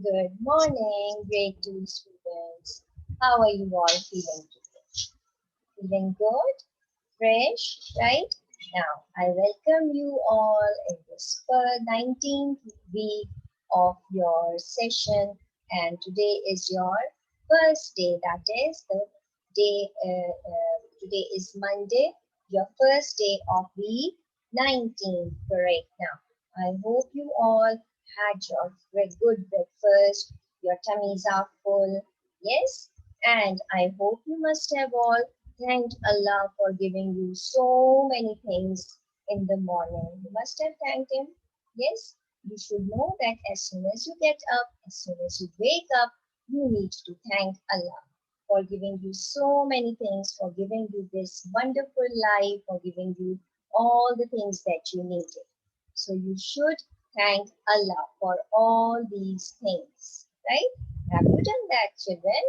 Good morning, grade 2 students. How are you all feeling today? Feeling good? Fresh, right? Now, I welcome you all in this 19th week of your session, and today is your first day. That is the day, today is Monday, your first day of week 19, correct now. I hope you all had your good breakfast, your tummies are full, yes? And I hope you must have all thanked Allah for giving you so many things in the morning. You must have thanked Him. Yes, you should know that as soon as you get up, as soon as you wake up, you need to thank Allah for giving you so many things, for giving you this wonderful life, for giving you all the things that you needed. So you should thank Allah for all these things, right? Have you done that, children?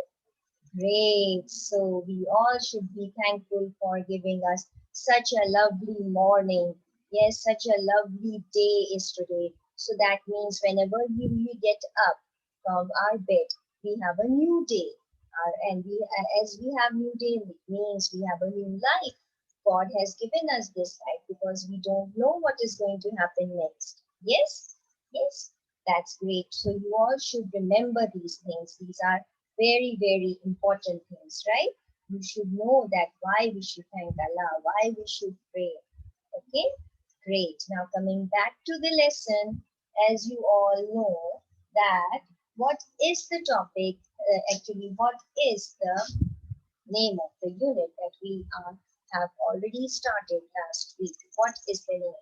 Great. So we all should be thankful for giving us such a lovely morning. Yes, such a lovely day is today. So that means whenever we get up from our bed, we have a new day. And as we have new day, it means we have a new life. God has given us this life because we don't know what is going to happen next. Yes? Yes? That's great. So you all should remember these things. These are very, very important things, right? You should know that why we should thank Allah, why we should pray. Okay, great. Now coming back to the lesson, as you all know that what is the topic, actually what is the name of the unit that we have already started last week. What is the name?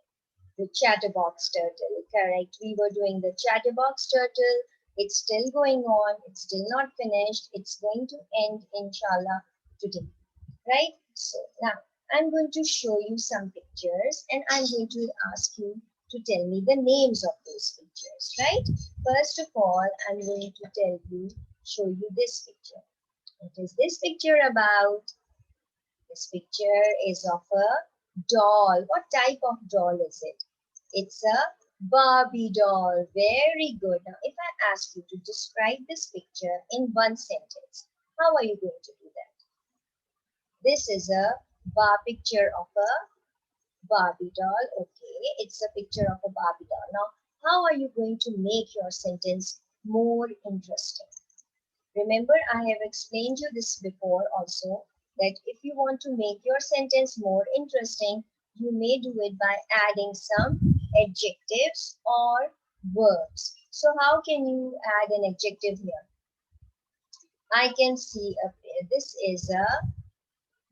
The chatterbox turtle, correct? We were doing the chatterbox turtle. It's still going on. It's still not finished. It's going to end, inshallah, today, right? So now I'm going to show you some pictures and I'm going to ask you to tell me the names of those pictures, right? First of all, I'm going to show you this picture. What is this picture about? This picture is of a doll. What type of doll is it? It's a Barbie doll. Very good. Now, if I ask you to describe this picture in one sentence, how are you going to do that? This is a picture of a Barbie doll. Okay, it's a picture of a Barbie doll. Now, how are you going to make your sentence more interesting? Remember, I have explained you this before also, that if you want to make your sentence more interesting, you may do it by adding some adjectives or verbs. So how can you add an adjective here? I can see this is a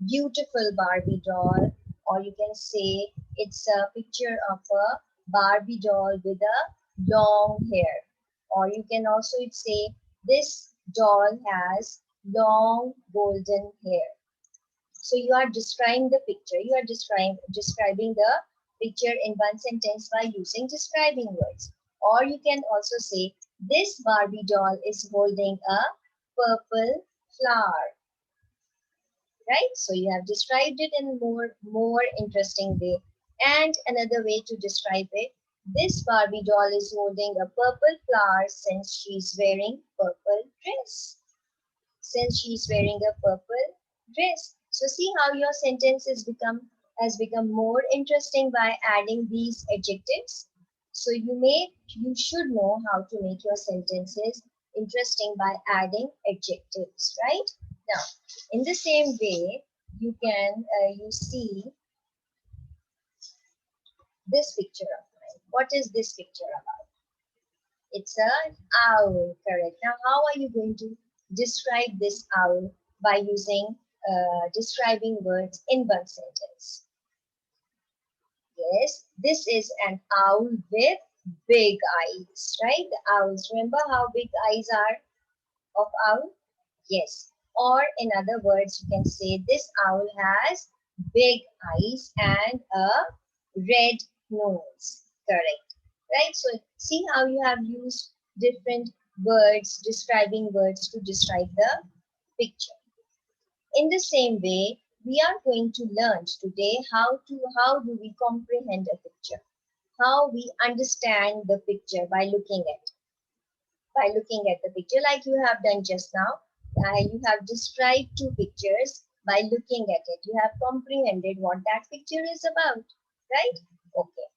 beautiful Barbie doll, or you can say it's a picture of a Barbie doll with a long hair, or you can also say this doll has long golden hair. So you are describing the picture. You are describing the picture in one sentence by using describing words. Or you can also say this Barbie doll is holding a purple flower. Right? So you have described it in more interesting way. And another way to describe it, this Barbie doll is holding a purple flower since she's wearing purple dress. Since she's wearing a purple dress. So see how your sentence has become more interesting by adding these adjectives. So you should know how to make your sentences interesting by adding adjectives, right? Now, in the same way, you see this picture of mine. What is this picture about? It's an owl, correct. Now, how are you going to describe this owl by using describing words in one sentence? Yes, this is an owl with big eyes, right? The owls, remember how big eyes are of owl? Yes. Or in other words, you can say this owl has big eyes and a red nose. Correct. Right? So see how you have used different words, describing words to describe the picture. In the same way, we are going to learn today how do we comprehend a picture, how we understand the picture by looking at, by looking at the picture like you have done just now. You have described two pictures by looking at it. You have comprehended what that picture is about, right? Okay.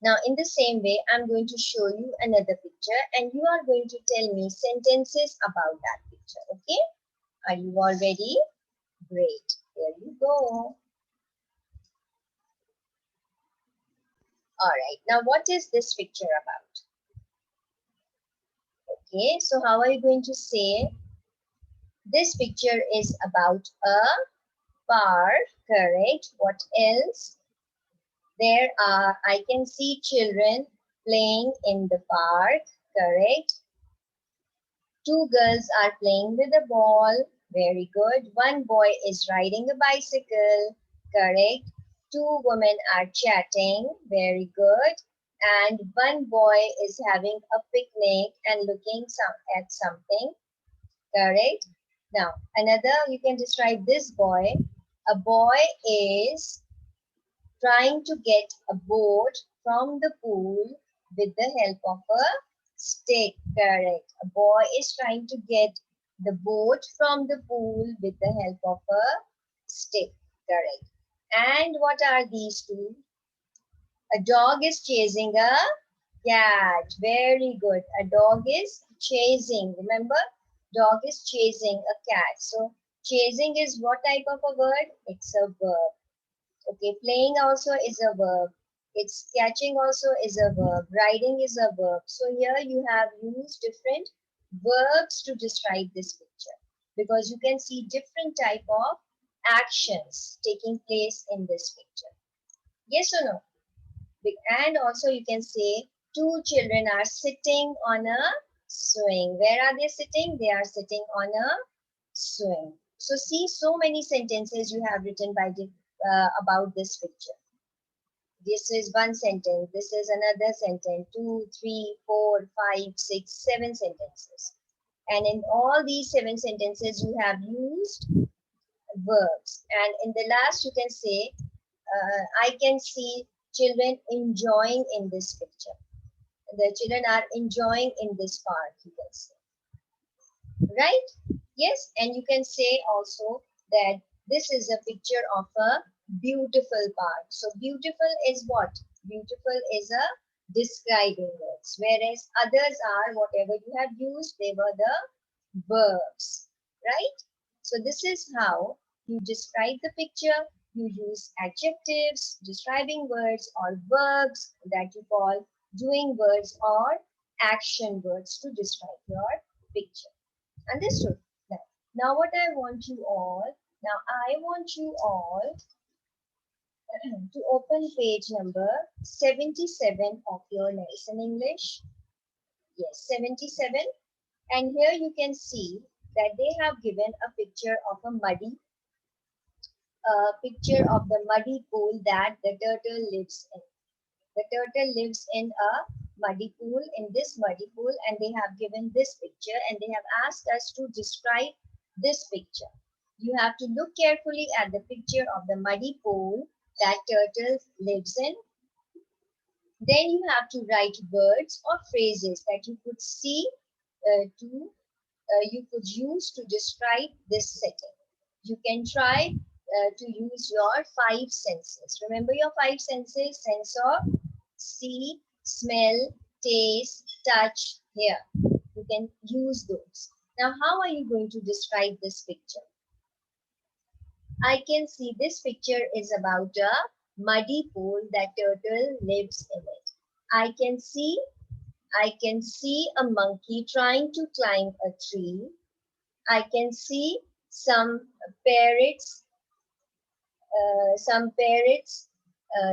Now, in the same way, I'm going to show you another picture and you are going to tell me sentences about that picture, okay? Are you all ready? Great. Here you go. All right. Now, what is this picture about? Okay. So, how are you going to say this picture is about a park? Correct. What else? I can see children playing in the park. Correct. Two girls are playing with a ball. Very good. One boy is riding a bicycle. Correct. Two women are chatting. Very good. And one boy is having a picnic and looking at something. Correct. Now, another, you can describe this boy. A boy is trying to get a boat from the pool with the help of a stick. Correct. A boy is trying to get the boat from the pool with the help of a stick. Correct. And what are these two? A dog is chasing a cat. Very good. A dog is chasing. Remember, dog is chasing a cat. So, chasing is what type of a word? It's a verb. Okay, playing also is a verb. It's catching also is a verb. Riding is a verb. So here you have used different verbs to describe this picture because you can see different type of actions taking place in this picture. Yes or no? And also you can say two children are sitting on a swing. Where are they sitting? They are sitting on a swing. So see, so many sentences you have written by about this picture. This is one sentence. This is another sentence. 2, 3, 4, 5, 6, 7 sentences. And in all these 7 sentences, you have used verbs. And in the last, you can say, I can see children enjoying in this picture. The children are enjoying in this park, you can say. Right? Yes, and you can say also that this is a picture of a beautiful park. So beautiful is what? Beautiful is a describing words, whereas others are whatever you have used, they were the verbs, right? So this is how you describe the picture. You use adjectives, describing words, or verbs that you call doing words or action words to describe your picture. Understood? Now what I want you all to open page number 77 of your lesson English. Yes, 77. And here you can see that they have given a picture of the muddy pool that the turtle lives in. The turtle lives in a muddy pool, in this muddy pool, and they have given this picture and they have asked us to describe this picture. You have to look carefully at the picture of the muddy pool that turtle lives in. Then you have to write words or phrases that you could see you could use to describe this setting. You can try to use your 5 senses. Remember your 5 senses: sense of see, smell, taste, touch, hear. You can use those. Now, how are you going to describe this picture? I can see this picture is about a muddy pool that turtle lives in it. I can see a monkey trying to climb a tree. I can see some parrots,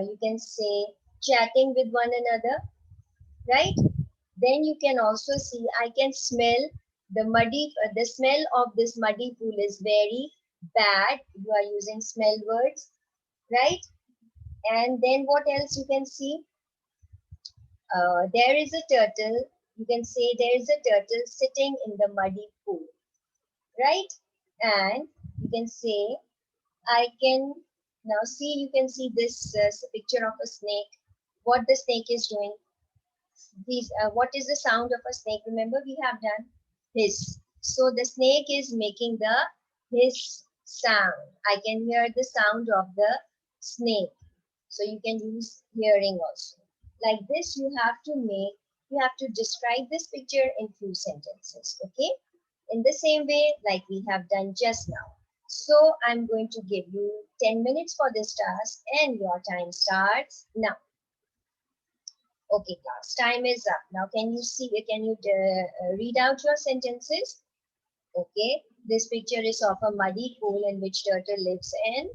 you can say chatting with one another, right? Then you can also see, I can smell the smell of this muddy pool is very bad. You are using smell words, right? And then what else you can see? There is a turtle. You can say there is a turtle sitting in the muddy pool, right? And you can say, now see, you can see this picture of a snake. What the snake is doing? What is the sound of a snake? Remember, we have done hiss. So the snake is making the hiss sound. I can hear the sound of the snake. So you can use hearing also. Like this, you have to describe this picture in few sentences. Okay. In the same way, like we have done just now. So I'm going to give you 10 minutes for this task and your time starts now. Okay, class, time is up. Now, can you read out your sentences? Okay, this picture is of a muddy pool in which turtle lives in,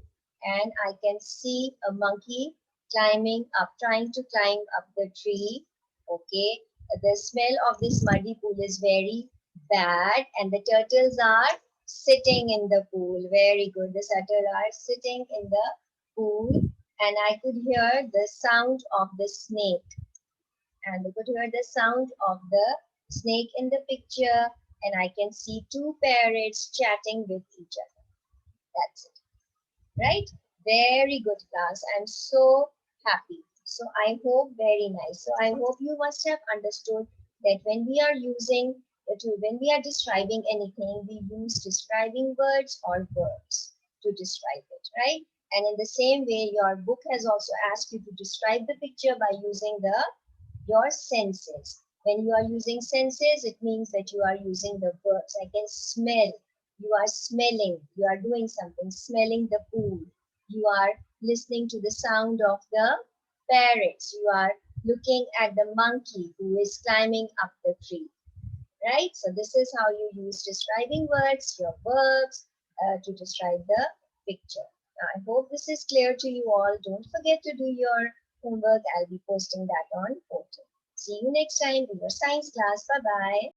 and I can see a monkey trying to climb up the tree. Okay, the smell of this muddy pool is very bad, and the turtles are sitting in the pool. Very good. The turtles are sitting in the pool, and I could hear the sound of the snake, and we could hear the sound of the snake in the picture, and I can see two parrots chatting with each other. That's it. Right? Very good, class. I'm so happy. So I hope, very nice. So I hope you must have understood that when we are describing anything, we use describing words or verbs to describe it, right? And in the same way, your book has also asked you to describe the picture by using your senses. When you are using senses, it means that you are using the verbs. I can smell. You are smelling. You are doing something, smelling the pool. You are listening to the sound of the parrots. You are looking at the monkey who is climbing up the tree. Right? So this is how you use describing words, your verbs, to describe the picture. Now, I hope this is clear to you all. Don't forget to do your homework. I'll be posting that on portal. See you next time in your science class. Bye-bye.